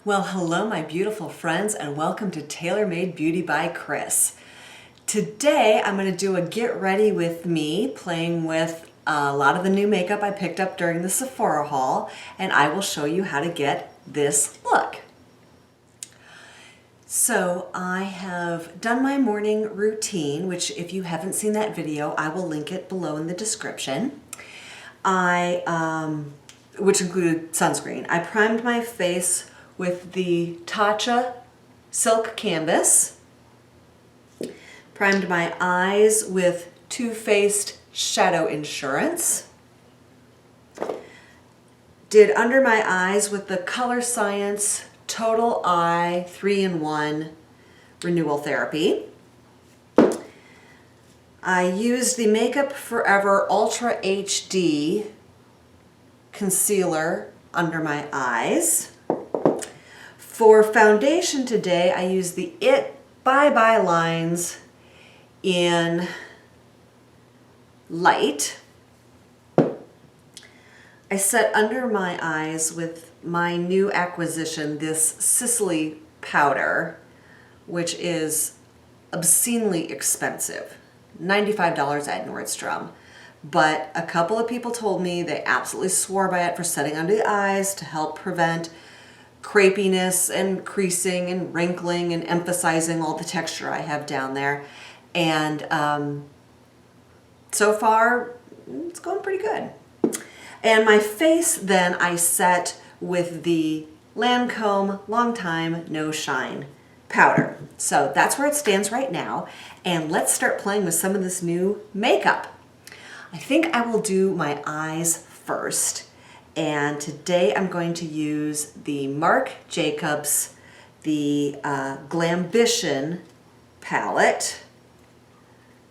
Well, hello my beautiful friends and welcome to Tailor Made Beauty by Kris. Today I'm going to do a get ready with me playing with a lot of the new makeup I picked up during the Sephora haul, and I will show you how to get this look. So I have done my morning routine, which if you haven't seen that video, I will link it below in the description. Which included sunscreen. I primed my face with the Tatcha Silk Canvas, primed my eyes with Too Faced Shadow Insurance, did under my eyes with the Color Science Total Eye 3-in-1 Renewal Therapy. I used the Makeup Forever Ultra HD concealer under my eyes. For foundation today, I used the IT Bye Bye Lines in Light. I set under my eyes with my new acquisition, this Sicily powder, which is obscenely expensive, $95 at Nordstrom. But a couple of people told me they absolutely swore by it for setting under the eyes to help prevent crepiness and creasing and wrinkling and emphasizing all the texture I have down there. And so far, it's going pretty good. And my face then I set with the Lancome Long Time No Shine powder. So that's where it stands right now. And let's start playing with some of this new makeup. I think I will do my eyes first. And today I'm going to use the Marc Jacobs, the Glambition palette.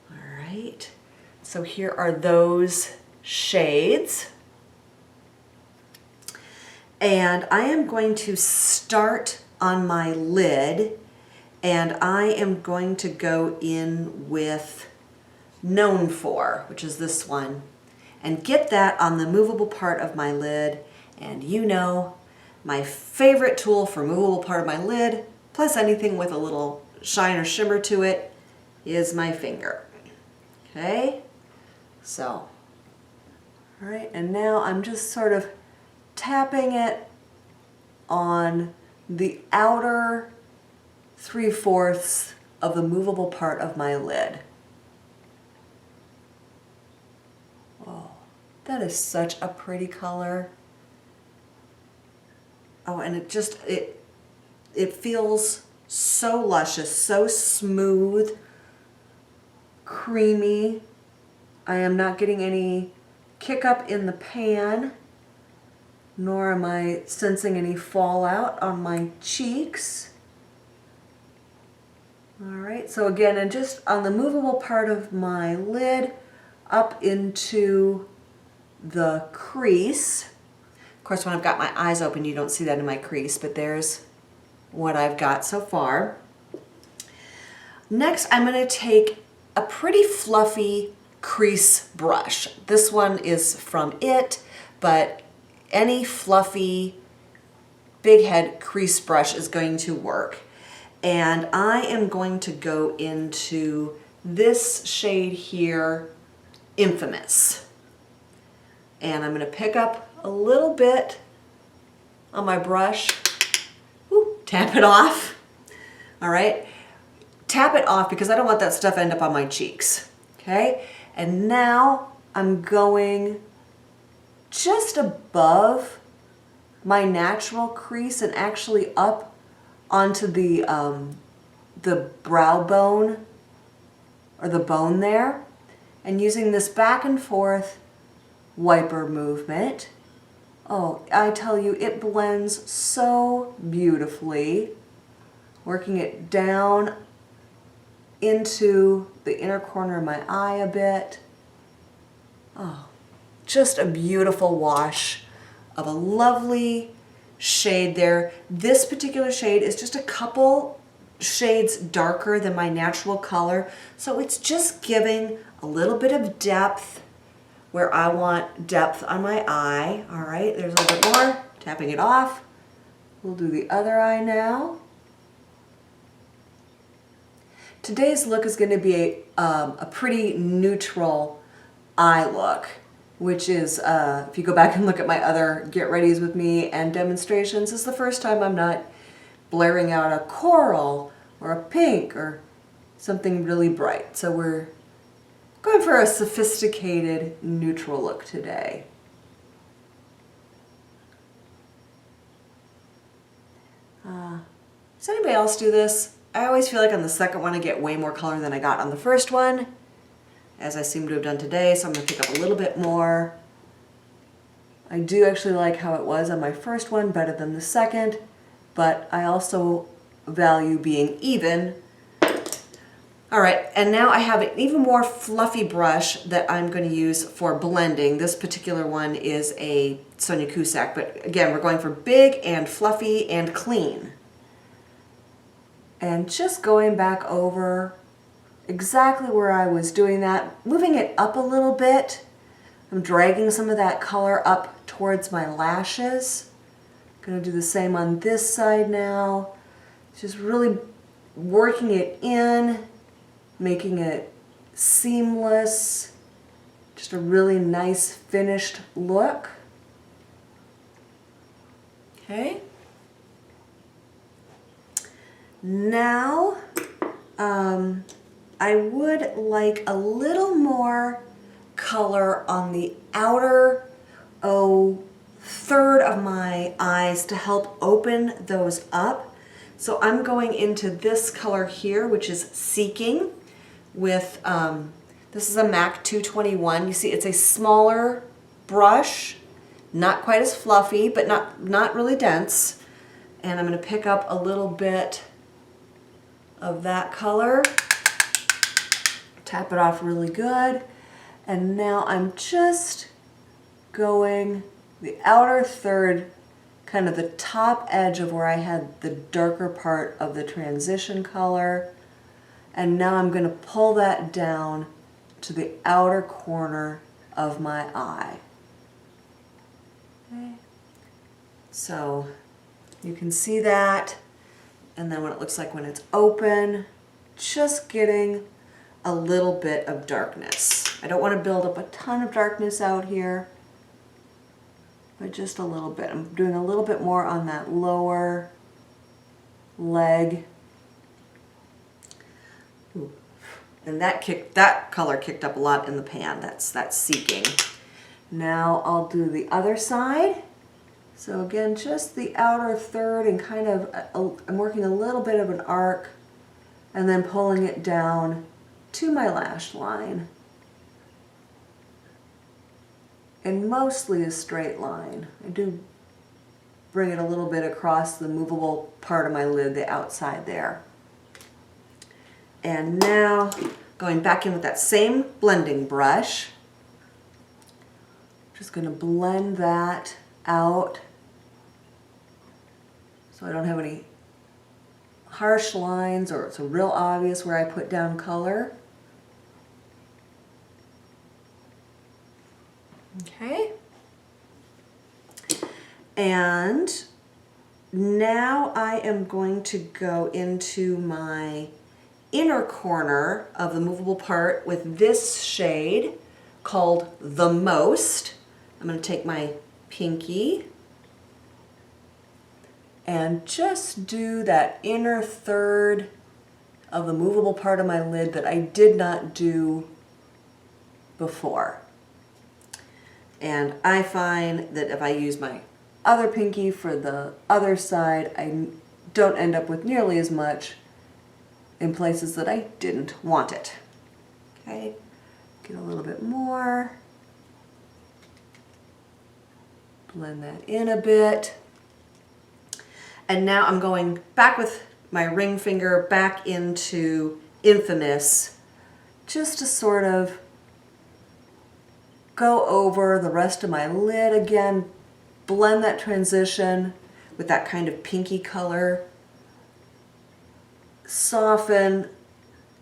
All right, so here are those shades. And I am going to start on my lid, and I am going to go in with Known For, which is this one, and get that on the movable part of my lid. And you know, my favorite tool for movable part of my lid, plus anything with a little shine or shimmer to it, is my finger. Okay, so, all right, and now I'm just sort of tapping it on the outer 3/4 of the movable part of my lid. Oh, that is such a pretty color. Oh, and it feels so luscious, so smooth, creamy. I am not getting any kick up in the pan, nor am I sensing any fallout on my cheeks. All right, so again, and just on the movable part of my lid, up into the crease. Of course, when I've got my eyes open, you don't see that in my crease, but there's what I've got so far. Next, I'm going to take a pretty fluffy crease brush. This one is from IT, but any fluffy big head crease brush is going to work. And I am going to go into this shade here, Infamous. And I'm going to pick up a little bit on my brush, tap it off. All right, tap it off because I don't want that stuff to end up on my cheeks. Okay, and now I'm going just above my natural crease and actually up onto the brow bone, or the bone there, and using this back and forth wiper movement. Oh, I tell you, it blends so beautifully, working it down into the inner corner of my eye a bit. Oh, just a beautiful wash of a lovely shade there. This particular shade is just a couple shades darker than my natural color, so it's just giving a little bit of depth where I want depth on my eye. All right, there's a little bit more, tapping it off. We'll do the other eye now. Today's look is going to be a pretty neutral eye look, which is, if you go back and look at my other Get Readies with Me and demonstrations, this is the first time I'm not blaring out a coral or a pink or something really bright. So we're going for a sophisticated neutral look today. Does anybody else do this? I always feel like on the second one I get way more color than I got on the first one, as I seem to have done today, so I'm going to pick up a little bit more. I do actually like how it was on my first one better than the second, but I also value being even. Alright, and now I have an even more fluffy brush that I'm going to use for blending. This particular one is a Sonia Cusack, but again, we're going for big and fluffy and clean. And just going back over exactly where I was doing that, moving it up a little bit. I'm dragging some of that color up towards my lashes. I'm going to do the same on this side now. Just really working it in, making it seamless. Just a really nice finished look. Okay. Now, I would like a little more color on the outer third of my eyes to help open those up. So I'm going into this color here, which is Seeking, with, this is a MAC 221. You see it's a smaller brush, not quite as fluffy, but not really dense. And I'm going to pick up a little bit of that color, tap it off really good, and now I'm just going the outer third, kind of the top edge of where I had the darker part of the transition color, and now I'm going to pull that down to the outer corner of my eye. Okay. So you can see that. And then what it looks like when it's open, just getting a little bit of darkness. I don't want to build up a ton of darkness out here, but just a little bit. I'm doing a little bit more on that lower leg. Ooh. And that color kicked up a lot in the pan. That's Seeking. Now I'll do the other side. So again, just the outer third and kind of, I'm working a little bit of an arc and then pulling it down to my lash line. And mostly a straight line. I do bring it a little bit across the movable part of my lid, the outside there. And now going back in with that same blending brush, just going to blend that out so I don't have any harsh lines or it's real obvious where I put down color. Okay. And now I am going to go into my inner corner of the movable part with this shade called The Most. I'm going to take my pinky and just do that inner third of the movable part of my lid that I did not do before. And I find that if I use my other pinky for the other side, I don't end up with nearly as much in places that I didn't want it. Okay, get a little bit more. Blend that in a bit. And now I'm going back with my ring finger back into Infamous just to sort of go over the rest of my lid again, blend that transition with that kind of pinky color, soften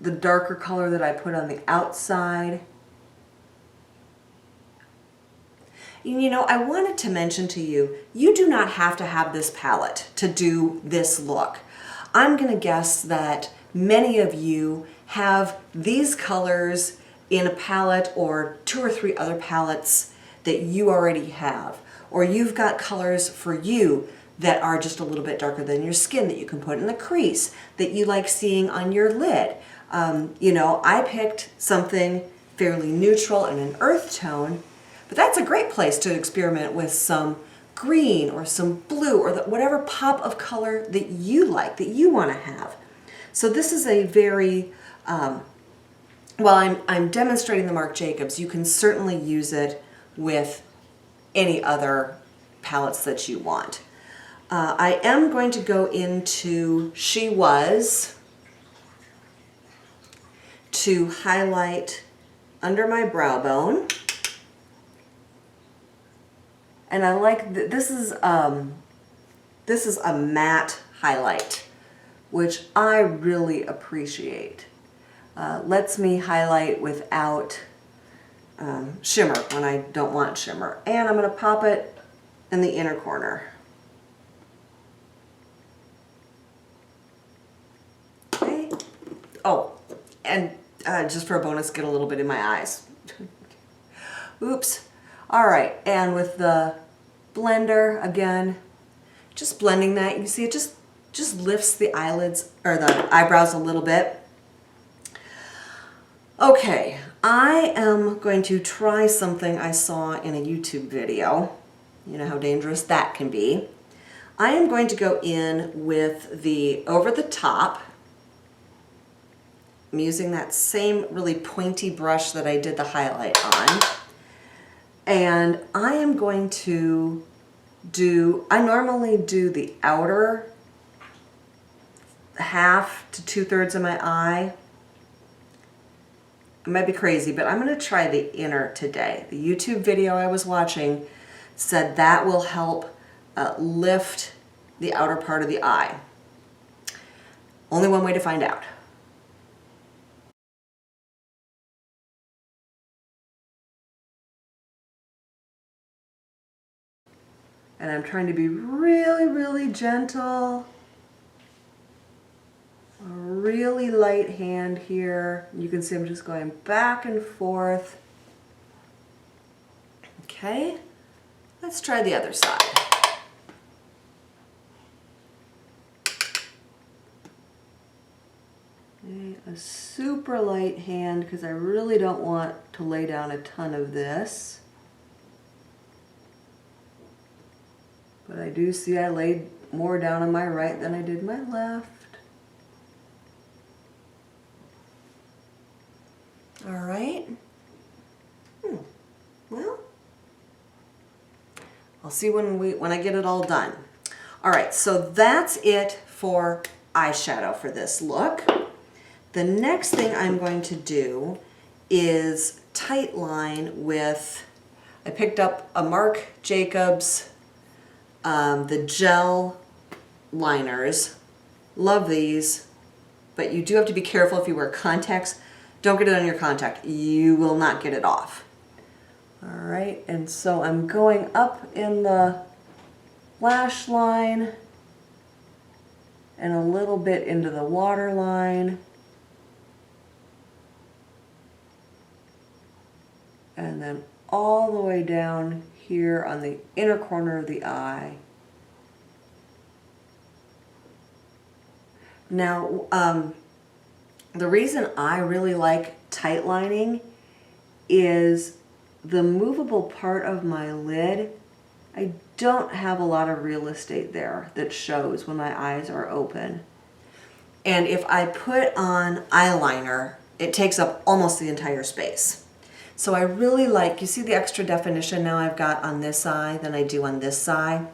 the darker color that I put on the outside. You know, I wanted to mention to you, you do not have to have this palette to do this look. I'm gonna guess that many of you have these colors in a palette or 2 or 3 other palettes that you already have. Or you've got colors for you that are just a little bit darker than your skin that you can put in the crease, that you like seeing on your lid. You know, I picked something fairly neutral and an earth tone, but that's a great place to experiment with some green or some blue or whatever pop of color that you like, that you want to have. So this is a very, while I'm demonstrating the Marc Jacobs, you can certainly use it with any other palettes that you want. I am going to go into She Was to highlight under my brow bone. And I like this is a matte highlight, which I really appreciate. Lets me highlight without shimmer when I don't want shimmer. And I'm going to pop it in the inner corner. Okay. Oh, and just for a bonus, get a little bit in my eyes. Oops. All right, and with the blender, again, just blending that, you see it just lifts the eyelids or the eyebrows a little bit. Okay, I am going to try something I saw in a YouTube video. You know how dangerous that can be. I am going to go in with the over the top. I'm using that same really pointy brush that I did the highlight on. And I am going to I normally do the outer half to 2/3 of my eye. I might be crazy, but I'm going to try the inner today. The YouTube video I was watching said that will help lift the outer part of the eye. Only one way to find out. And I'm trying to be really, really gentle. A really light hand here. You can see I'm just going back and forth. Okay, let's try the other side. Okay, a super light hand because I really don't want to lay down a ton of this. But I do see I laid more down on my right than I did my left. All right. Well, I'll see when I get it all done. All right, so that's it for eyeshadow for this look. The next thing I'm going to do is tight line with, I picked up a Marc Jacobs the gel liners. Love these, but you do have to be careful if you wear contacts. Don't get it on your contact. You will not get it off. All right, and so I'm going up in the lash line and a little bit into the waterline. And then all the way down here on the inner corner of the eye. Now, the reason I really like tight lining is the movable part of my lid. I don't have a lot of real estate there that shows when my eyes are open. And if I put on eyeliner, it takes up almost the entire space. So I really like, you see the extra definition now I've got on this eye than I do on this side.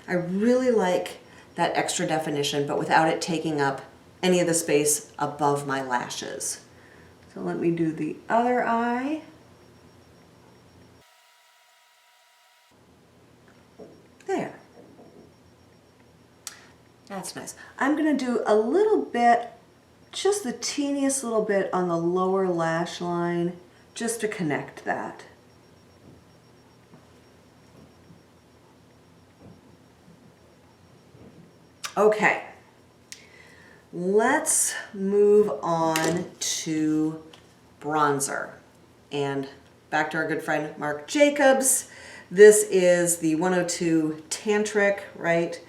I really like that extra definition, but without it taking up any of the space above my lashes. So let me do the other eye. There. That's nice. I'm going to do a little bit, just the teeniest little bit on the lower lash line, just to connect that. Okay, let's move on to bronzer. And back to our good friend Marc Jacobs. This is the 102 Tantric, right?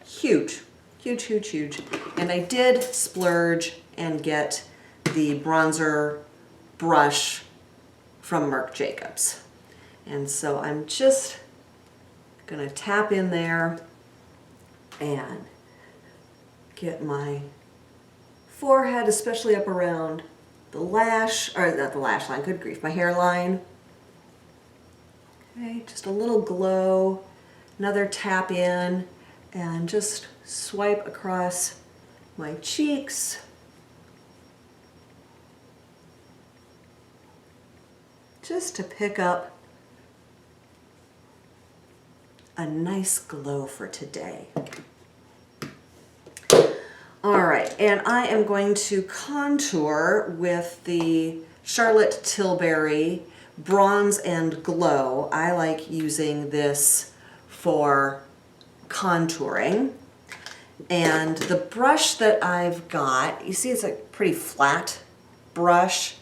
Huge, huge, huge, huge. And I did splurge and get the bronzer brush from Marc Jacobs. And so I'm just gonna tap in there and get my forehead, especially up around the lash, or not the lash line, good grief, my hairline. Okay, just a little glow, another tap in, and just swipe across my cheeks. Just to pick up a nice glow for today. All right, and I am going to contour with the Charlotte Tilbury Bronze and Glow. I like using this for contouring. And the brush that I've got, you see it's a pretty flat brush.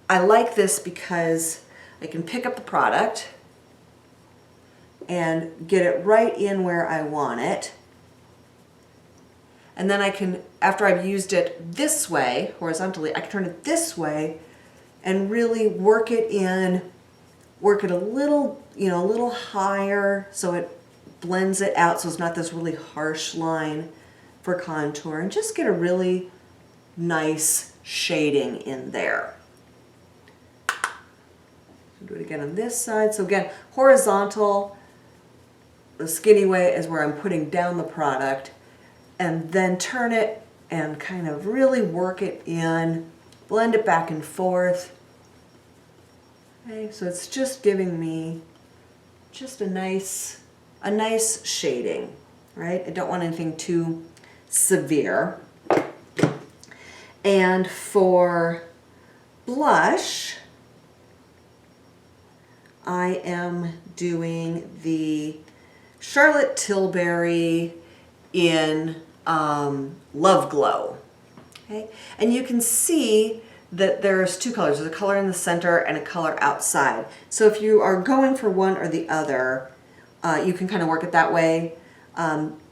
I like this because I can pick up the product and get it right in where I want it. And then I can, after I've used it this way, horizontally, I can turn it this way and really work it in, work it a little, you know, a little higher so it blends it out so it's not this really harsh line for contour, and just get a really nice shading in there. Do it again on this side. So again, horizontal, the skinny way is where I'm putting down the product, and then turn it and kind of really work it in, blend it back and forth. Okay, so it's just giving me just a nice shading, right? I don't want anything too severe. And for blush, I am doing the Charlotte Tilbury in Love Glow. Okay, and you can see that there's two colors. There's a color in the center and a color outside. So if you are going for one or the other, you can kind of work it that way.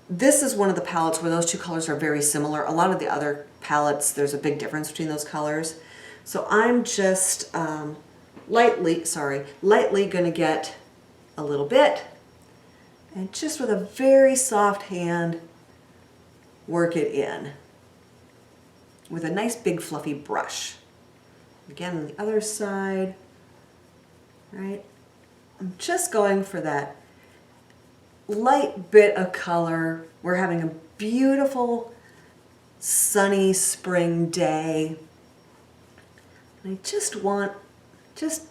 This is one of the palettes where those two colors are very similar. A lot of the other palettes, there's a big difference between those colors. So I'm just lightly gonna get a little bit, and just with a very soft hand, work it in with a nice big fluffy brush. Again, on the other side, right? I'm just going for that light bit of color. We're having a beautiful sunny spring day. I just want just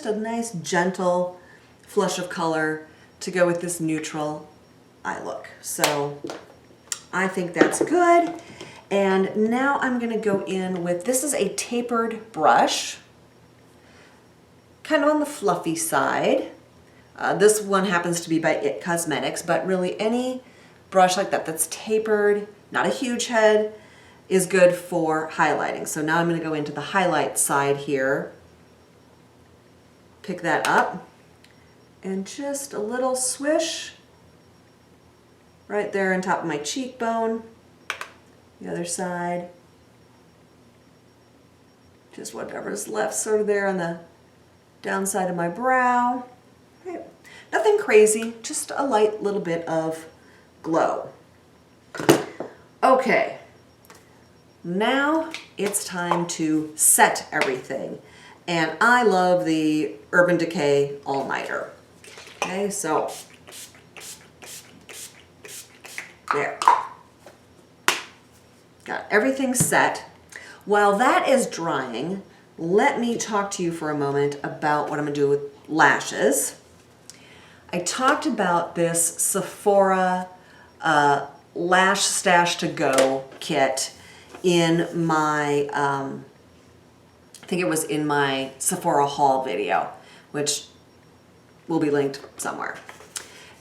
a nice gentle flush of color to go with this neutral eye look. So I think that's good. And now I'm going to go in with, this is a tapered brush, kind of on the fluffy side. This one happens to be by It Cosmetics, but really any brush like that that's tapered, not a huge head, is good for highlighting. So now I'm going to go into the highlight side here, pick that up, and just a little swish right there on top of my cheekbone. The other side, just whatever's left sort of there on the downside of my brow. Okay. Nothing crazy, just a light little bit of glow. Okay, now it's time to set everything. And I love the Urban Decay All-Nighter. Okay, so there. Got everything set. While that is drying, let me talk to you for a moment about what I'm gonna do with lashes. I talked about this Sephora Lash Stash to Go kit in my, I think it was in my Sephora Haul video, which will be linked somewhere.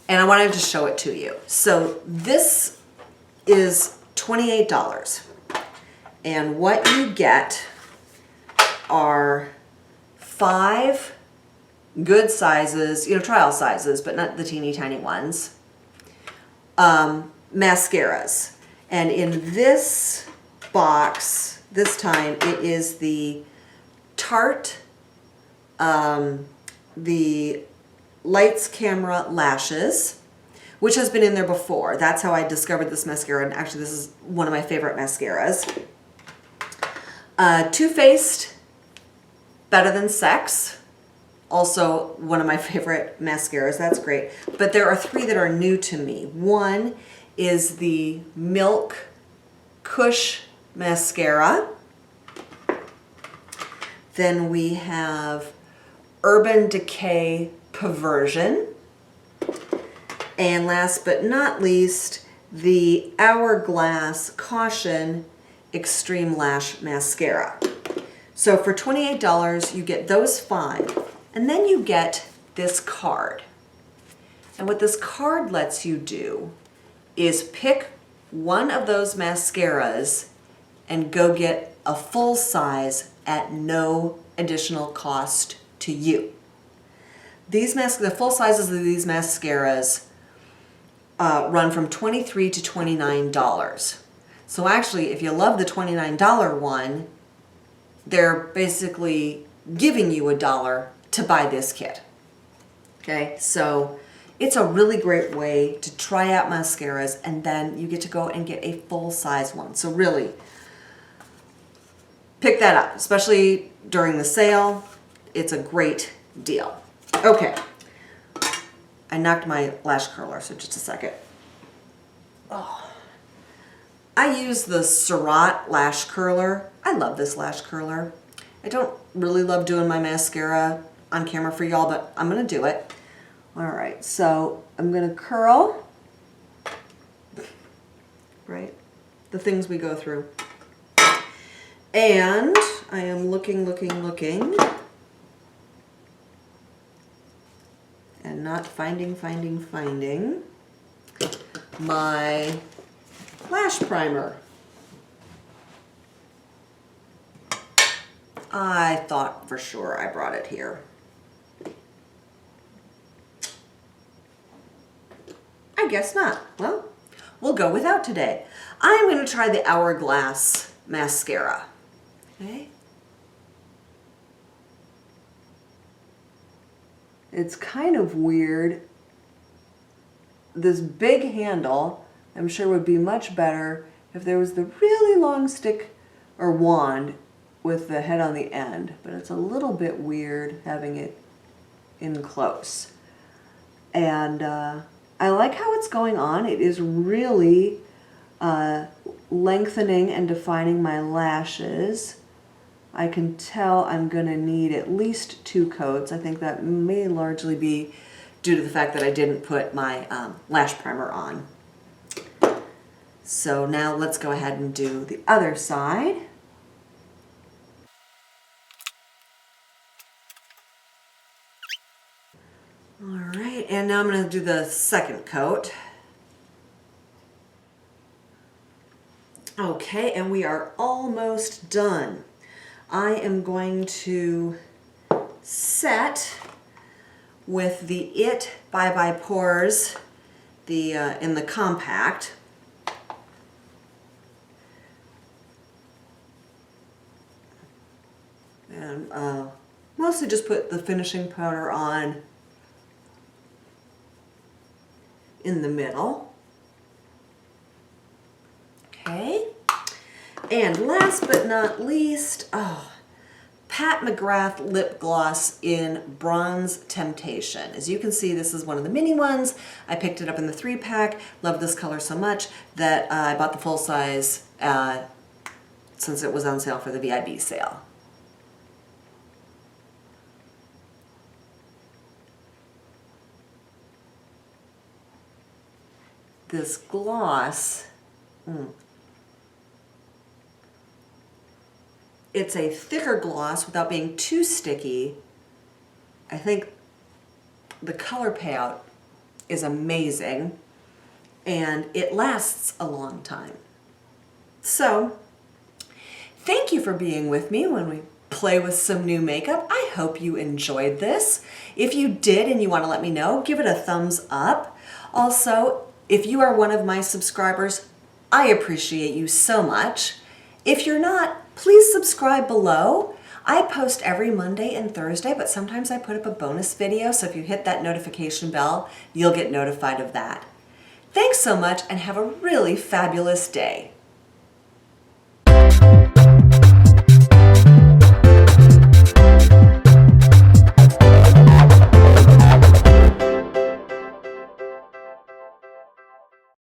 and I wanted to show it to you. So this is $28. And what you get are 5 good sizes, trial sizes, but not the teeny tiny ones, mascaras. And in this box, this time, it is the Tarte, the Lights Camera Lashes, which has been in there before. That's how I discovered this mascara, and actually this is one of my favorite mascaras. Too Faced Better Than Sex, also one of my favorite mascaras. That's great. But there are 3 that are new to me. One is the Milk Kush Mascara. Then we have Urban Decay Perversion. And last but not least, the Hourglass Caution Extreme Lash Mascara. So for $28, you get those 5. And then you get this card. And what this card lets you do is pick one of those mascaras and go get a full size at no additional cost to you. The full sizes of these mascaras run from $23 to $29. So actually, if you love the $29 one, they're basically giving you $1 to buy this kit. Okay, so it's a really great way to try out mascaras, and then you get to go and get a full size one. So really, pick that up, especially during the sale. It's a great deal. Okay, I knocked my lash curler, so just a second. Oh. I use the Surratt lash curler. I love this lash curler. I don't really love doing my mascara on camera for y'all, but I'm gonna do it. All right, so I'm gonna curl, right? The things we go through. And I am looking, and not finding my lash primer. I thought for sure I brought it here. I guess not. Well, we'll go without today. I'm going to try the Hourglass mascara. Okay. It's kind of weird. This big handle, I'm sure would be much better if there was the really long stick or wand with the head on the end, but it's a little bit weird having it in close. And I like how it's going on. It is really lengthening and defining my lashes. I can tell I'm going to need at least 2 coats. I think that may largely be due to the fact that I didn't put my lash primer on. So now let's go ahead and do the other side. All right, and now I'm going to do the second coat. Okay, and we are almost done. I am going to set with the It Bye Bye Pores in the compact. And mostly just put the finishing powder on in the middle. Okay. And last but not least, Pat McGrath lip gloss in Bronze Temptation. As you can see, this is one of the mini ones. I picked it up in the 3-pack. Love this color so much that I bought the full size since it was on sale for the VIB sale. This gloss, it's a thicker gloss without being too sticky. I think the color payout is amazing, and it lasts a long time. So, thank you for being with me when we play with some new makeup. I hope you enjoyed this. If you did and you want to let me know, give it a thumbs up. Also, if you are one of my subscribers, I appreciate you so much. If you're not, please subscribe below. I post every Monday and Thursday, but sometimes I put up a bonus video, so if you hit that notification bell, you'll get notified of that. Thanks so much and have a really fabulous day.